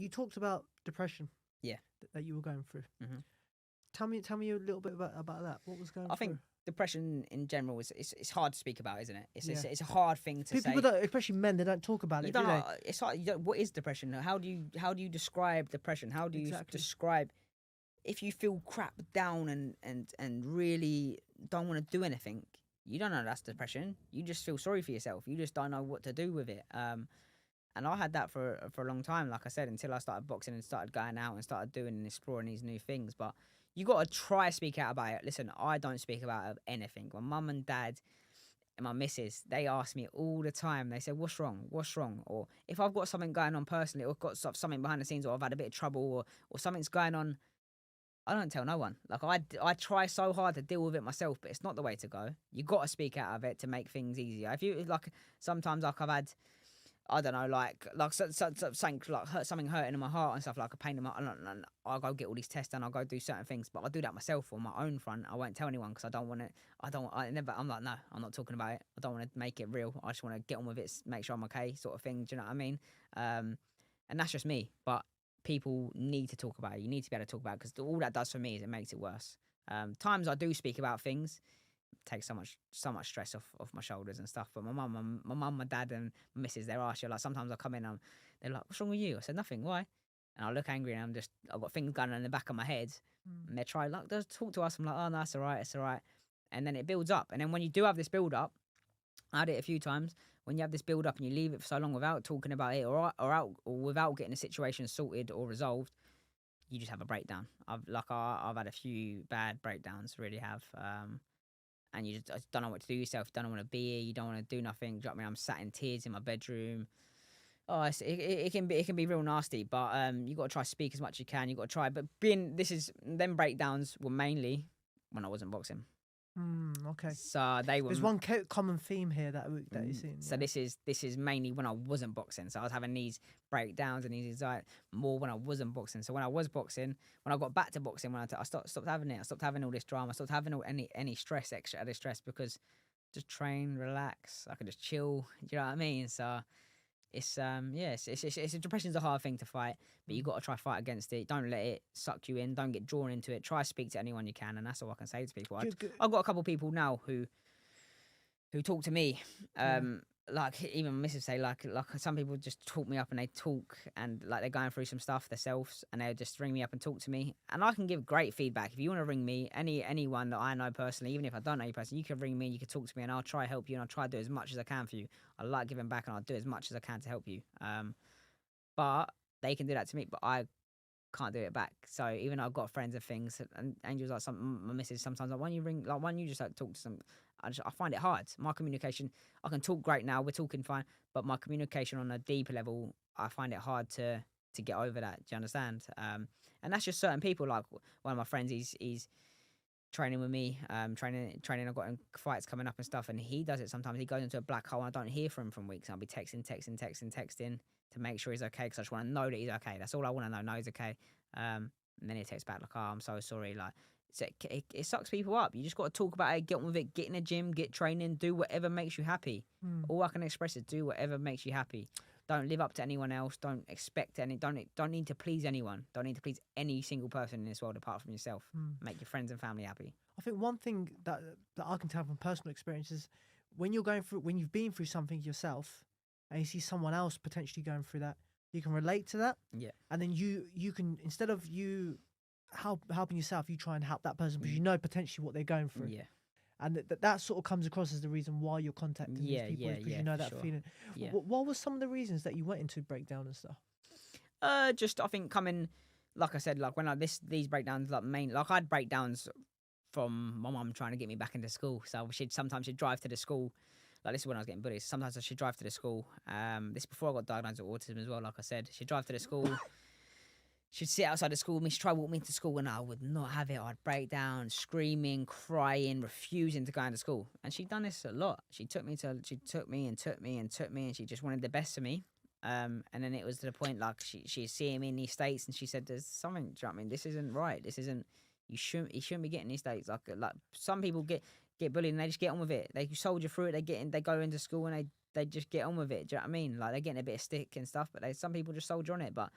you talked about depression. Yeah. That you were going through. Mm-hmm. Tell me a little bit about that. What was going through? I think depression in general it's hard to speak about, isn't it? Yeah. It's a hard thing to say. People don't, especially men, they don't talk about You it, don't do they? know, it's like, what is depression? How do you describe depression? How do you Exactly. describe if you feel crap down and really don't want to do anything? You don't know that's depression. You just feel sorry for yourself. You just don't know what to do with it. And I had that for a long time, like I said, until I started boxing and started going out and started doing and exploring these new things. But you got to try to speak out about it. Listen, I don't speak about anything. My mum and dad and my missus, they ask me all the time. They say, "What's wrong? What's wrong?" Or if I've got something going on personally, or I've got something behind the scenes, or I've had a bit of trouble, or something's going on, I don't tell no one. Like I try so hard to deal with it myself, but it's not the way to go. You got to speak out of it to make things easier. If you like, sometimes like I've had, I don't know, something like something hurting in my heart and stuff, like a pain in my. And I'll go get all these tests and I'll go do certain things, but I'll do that myself on my own front. I won't tell anyone because I don't want it. I'm like, no, I'm not talking about it. I don't want to make it real. I just want to get on with it, make sure I'm okay, sort of thing. Do you know what I mean? And that's just me. But people need to talk about it. You need to be able to talk about it because all that does for me is it makes it worse. Times I do speak about things, take so much stress off my shoulders and stuff. But my mum, my dad, and my missus, they're asked, like, sometimes I come in and they're like, "What's wrong with you?" I said, "Nothing. Why?" And I look angry and I've got things going on in the back of my head. And they try, like, just talk to us. I'm like, "Oh no, it's all right, it's all right." And then it builds up. And then when you do have this build up, I had it a few times. When you have this build up and you leave it for so long without talking about it or without getting the situation sorted or resolved, you just have a breakdown. I've had a few bad breakdowns, really have. And you just don't know what to do yourself. You don't want to be here. You don't want to do nothing. Do you know what I mean? I'm sat in tears in my bedroom. Oh, it can be real nasty. But you got to try to speak as much as you can. You got to try. But them breakdowns were mainly when I wasn't boxing. Okay. So they were. There's one common theme here that you're seeing. So this is mainly when I wasn't boxing. So I was having these breakdowns and these anxiety more when I wasn't boxing. So when I was boxing, when I got back to boxing, when I stopped having it. I stopped having all this drama. I stopped having any stress, extra added stress, because just train, relax. I could just chill. Do you know what I mean? So it's depression's a hard thing to fight, but you got to try to fight against it. Don't let it suck you in. Don't get drawn into it. Try to speak to anyone you can, and that's all I can say to people. I've got a couple of people now who talk to me. Like even my missus say, like some people just talk me up and they talk and like they're going through some stuff themselves and they just ring me up and talk to me, and I can give great feedback. If you want to ring me, anyone that I know personally, even if I don't know you personally, you can ring me and you can talk to me and I'll try to help you and I'll try to do as much as I can for you. I like giving back and I'll do as much as I can to help you. But they can do that to me, but I can't do it back. So even though I've got friends and things, and Angel's like my missus sometimes like, why don't you ring, like, why don't you just like talk to some. I find it hard. My communication, I can talk great now, we're talking fine, but my communication on a deeper level, I find it hard to get over that. Do you understand? And that's just certain people. Like one of my friends, he's training with me, training. I've got fights coming up and stuff, and he does it sometimes. He goes into a black hole, and I don't hear from him from weeks. I'll be texting to make sure he's okay, because I just want to know that he's okay. That's all I want to know. Know he's okay. And then he texts back like, "Oh, I'm so sorry." Like, it sucks people up. You just got to talk about it, get on with it, get in the gym, get training, do whatever makes you happy. All I can express is do whatever makes you happy. Don't live up to anyone else. Don't expect don't need to please anyone. Don't need to please any single person in this world apart from yourself. Make your friends and family happy. I think one thing that I can tell from personal experience is when you've been through something yourself and you see someone else potentially going through that, you can relate to that. Yeah. And then you can, instead of you helping yourself, you try and help that person because you know potentially what they're going through. Yeah. And that sort of comes across as the reason why you're contacting these people, because you know that feeling. Yeah. What was some of the reasons that you went into breakdown and stuff? Just I think coming, like I said, like when these breakdowns, like I'd breakdowns from my mum trying to get me back into school. So sometimes she'd drive to the school. Like this is when I was getting bullied. Sometimes she'd drive to the school. This is before I got diagnosed with autism as well. Like I said, she'd drive to the school. She'd sit outside the school with me. She'd try to walk me to school, and I would not have it. I'd break down, screaming, crying, refusing to go into school. And she'd done this a lot. She took me, and she just wanted the best for me. And then it was to the point like she's seeing me in these states, and she said, "There's something. Do you know what I mean? This isn't right. This isn't. You shouldn't be getting these states. Like some people get bullied and they just get on with it. They soldier through it. They go into school and they just get on with it. Do you know what I mean? Like they're getting a bit of stick and stuff, but some people just soldier on it. But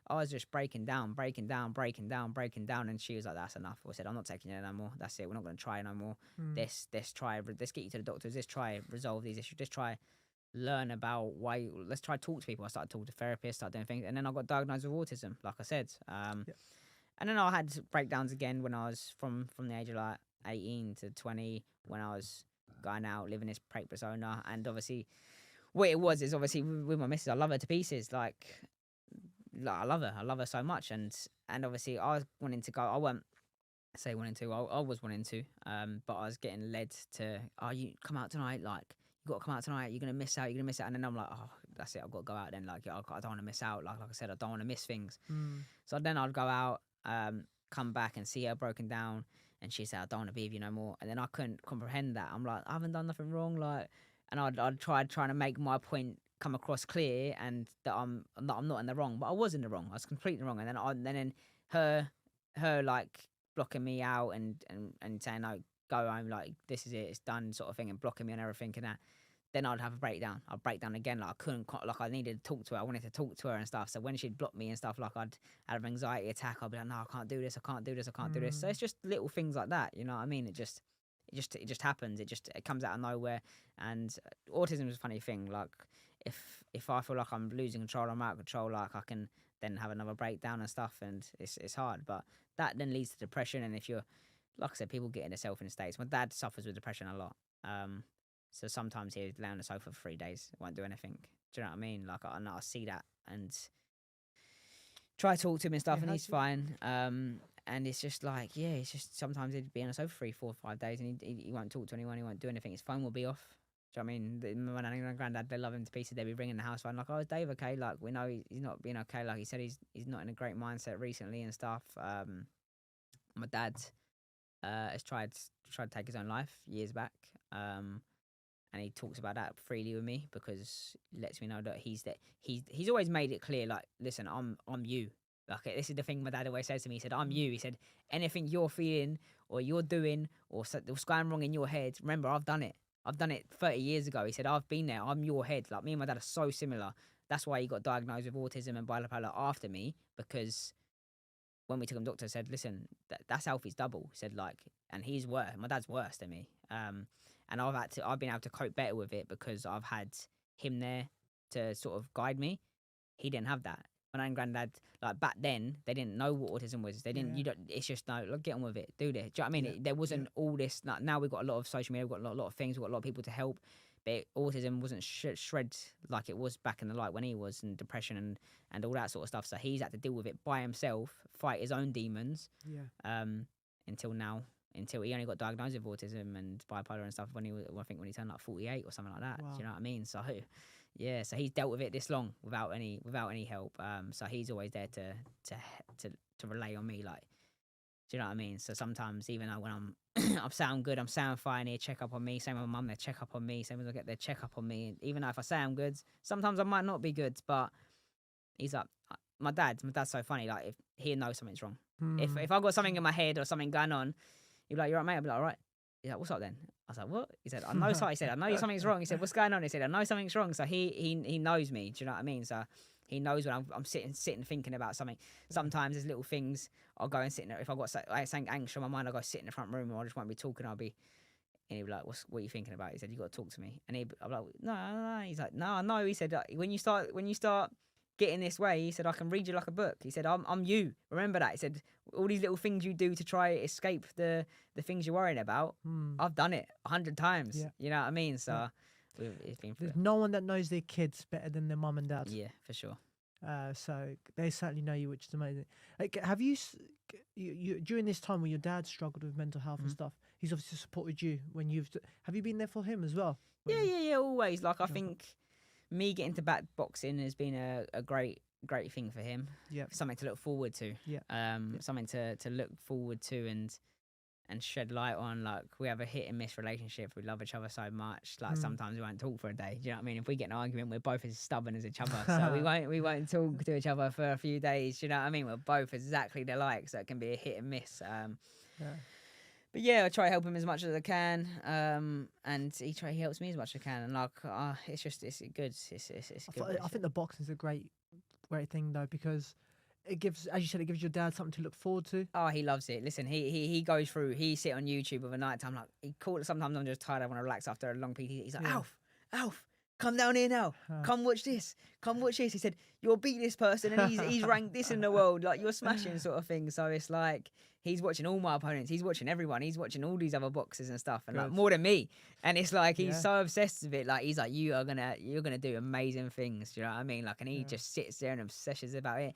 I was just breaking down, and she was like, "That's enough." I said, "I'm not taking it no more. That's it. We're not going to try no more. Let's get you to the doctors. Let's try resolve these issues. Let's try learn about why. Let's try talk to people." I started talking to therapists, started doing things, and then I got diagnosed with autism. Like I said, and then I had breakdowns again when I was from the age of like 18 to 20, when I was going out living this break persona, and obviously. What it was is obviously with my missus, I love her to pieces. Like I love her so much, and obviously I was wanting to go. I won't say wanting to. I was wanting to, but I was getting led to. Oh, you come out tonight. Like you got to come out tonight. You're gonna miss out. You're gonna miss out. And then I'm like, oh, that's it. I've got to go out. Then like I don't want to miss out. Like I said, I don't want to miss things. So then I'd go out, come back and see her broken down, and she said, I don't want to be with you no more. And then I couldn't comprehend that. I'm like, I haven't done nothing wrong. Like. And I'd tried trying to make my point come across clear, and that I'm not in the wrong, but I was in the wrong. I was completely wrong. And then her like blocking me out and saying, no, go home, like this is it, it's done, sort of thing, and blocking me and everything and that. Then I'd have a breakdown. I'd break down again. Like I couldn't, like I needed to talk to her. I wanted to talk to her and stuff. So when she'd block me and stuff, like I'd have an anxiety attack. I'd be like, no, I can't do this. I can't do this. I can't do this. So it's just little things like that. You know what I mean? It just happens. It comes out of nowhere. And autism is a funny thing. Like if I feel like I'm losing control, I'm out of control, like I can then have another breakdown and stuff, and it's hard. But that then leads to depression. And if you're, like I said, people get in themselves in states. My dad suffers with depression a lot. So sometimes he'd lay on the sofa for 3 days, won't do anything. Do you know what I mean? Like I see that and try to talk to him and stuff, and he's fine. And it's just like, it's just sometimes he'd be on a sofa 3, 4, 5 days, and he won't talk to anyone, he won't do anything. His phone will be off. Do you know what I mean? My nan and granddad, they love him to pieces. They'd be ringing the house phone like, "Oh, is Dave okay?" Like we know he's not being okay. Like he said, he's not in a great mindset recently and stuff. My dad has tried to take his own life years back. And he talks about that freely with me because it lets me know that he's always made it clear, like, listen, I'm you. Like this is the thing my dad always says to me. He said, I'm you. He said, anything you're feeling or you're doing or what's going wrong in your head, remember, I've done it. I've done it 30 years ago. He said, I've been there. I'm your head. Like me and my dad are so similar. That's why he got diagnosed with autism and bipolar after me, because when we took him to the doctor, said, listen, that's Alfie's double. He said, like, and he's worse. My dad's worse than me. And I've been able to cope better with it because I've had him there to sort of guide me. He didn't have that. My nan and granddad, like back then, they didn't know what autism was. They didn't. It's just no. Look, get on with it. Do this. Do you know what I mean? There wasn't all this. Like, now we've got a lot of social media. We've got a lot of things. We've got a lot of people to help. But autism wasn't shred like it was back in the light when he was, and depression and all that sort of stuff. So he's had to deal with it by himself, fight his own demons. Until now. Until he only got diagnosed with autism and bipolar and stuff when he turned like 48 or something like that. Wow. Do you know what I mean? So so he's dealt with it this long without any help. So he's always there to rely on me, like, do you know what I mean? So sometimes even though when I'm sound good, I'm sound fine, he'll check up on me. Same with my mum, they check up on me. Same as I get their check up on me. Even though if I say I'm good, sometimes I might not be good, but he's like, my dad's so funny. Like if he knows something's wrong, if I've got something in my head or something going on, he'd be like, "You're right, mate." I'd be like, "All right." He's like, "What's up then?" I was like, "What?" He said, "I know something." He said, "I know something's wrong." He said, "What's going on?" He said, "I know something's wrong." So he knows me. Do you know what I mean? So he knows when I'm sitting thinking about something. Sometimes there's little things. I'll go and sit in there. If I've got something anxious on my mind, I'll go sit in the front room, or I just won't be talking. And he'd be like, what are you thinking about? He said, "You got to talk to me." And I'm like, no. He's like, "No, I know." He said, when you start getting this way, he said, "I can read you like a book." He said, I'm you. Remember that. He said, all these little things you do to try escape the things you're worrying about, I've done it 100 times. Yeah. You know what I mean? So it's been There's no one that knows their kids better than their mum and dad. Yeah, for sure. So they certainly know you, which is amazing. Like, have you during this time when your dad struggled with mental health and stuff, he's obviously supported you when have you been there for him as well? Yeah, always. Like I think me getting to back boxing has been a great thing for him. Yeah, something to look forward to. Yeah, something to look forward to and shed light on. Like we have a hit and miss relationship. We love each other so much. Like sometimes we won't talk for a day. Do you know what I mean? If we get in an argument, we're both as stubborn as each other. So we won't talk to each other for a few days. Do you know what I mean? We're both exactly alike. So it can be a hit and miss. But yeah, I try to help him as much as I can, and he helps me as much as I can, and like it's good. It's good. I think the boxing's a great thing though, because it gives, as you said, it gives your dad something to look forward to. Oh, he loves it. Listen, he goes through. He sit on YouTube of a night time. Like he called. Sometimes I'm just tired. I want to relax after a long PT. He's like, Yeah. Alf, come down here now. Come watch this. Come watch this. He said, you'll beat this person, and he's ranked this in the world. Like you're smashing, sort of thing. So it's like he's watching all my opponents. He's watching everyone. He's watching all these other boxers and stuff, and like more than me. And it's like he's so obsessed with it. Like he's like, you're gonna do amazing things. Do you know what I mean? Like, and he just sits there and obsesses about it.